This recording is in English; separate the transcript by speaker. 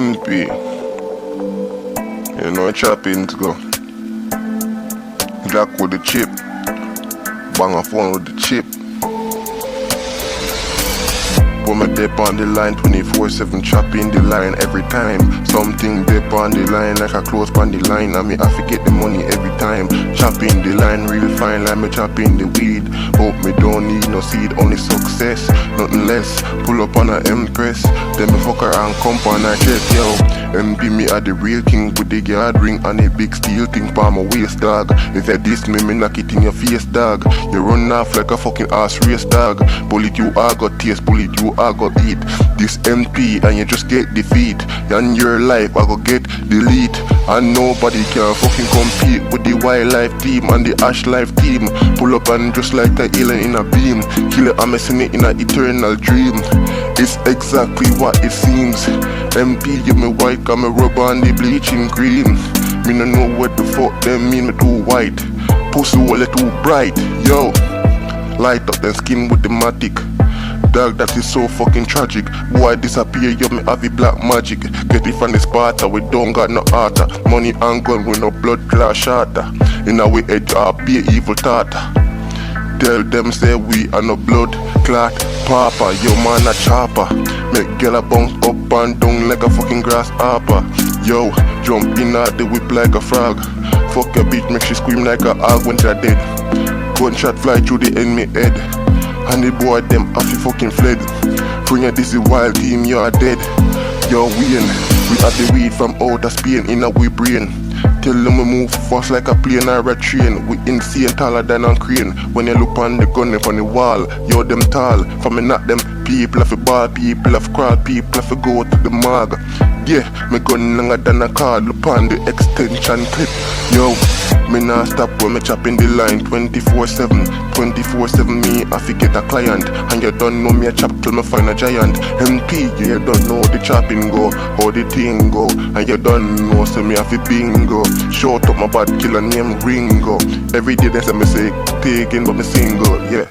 Speaker 1: MP. You know chopping to go. Jack with the chip. Bang a phone with the chip. Put my dip on the line 24/7, chopping the line every time. Something dip on the line like a close on the line. I mean I forget the money every time. Chopping the line real fine like me chopping the weed. Hope me don't need no seed, only success, nothing less. Pull up on a Empress, then me fuck her and come on her chest, yo. MP me a the real king with the guard ring and a big steel thing pa my waist, dog. If you diss me knock it in your face, dog. You run off like a fucking ass race, dog. Bullet you all got taste, bullet you all got eat. This MP and you just get defeat. And your life I go get delete. And nobody can fucking compete with the wildlife team and the ash life team. Pull up and just like a alien in a beam. Kill it, I'm messing it in an eternal dream. It's exactly what it seems. MP give me white, got me rub on the bleaching cream. Me no know what the fuck them mean, me too white. Pussy wallet too bright, yo. Light up them skin with the matic. Dog, that is so fucking tragic. Boy disappear, yo, me have the black magic. Get it from the Sparta, we don't got no arter. Money and gun with no blood clot shatter. In our edge, I'll be a evil tata. Tell them say we are no blood clot papa. Yo man a chopper. Make girl a bounce up and down like a fucking grasshopper. Yo, jump in at the whip like a frog. Fuck a bitch, make she scream like a hog when they're dead. Gunshot fly through the enemy head. And the boy them have fucking fled. From ya this is wild team, you are dead. Yo win, we have the weed from outer Spain in our brain. Tell them we move fast like a plane or a train. We insane taller than a crane. When you look on the gun up on the wall, yo them tall. For me not them people have a ball, people have crawl, people have go to the mag. Yeah, me gun longer than a car. Look on the extension clip. Yo, me not stop when me chopping the line 24/7. 24/7 me I fi get a client. And you don't know me a chop till me find a giant. MP, you don't know the chopping go, how the thing go. And you don't know so me a fi bingo. Shout up my bad killer name Ringo. Every day they say me say taking but me single, yeah.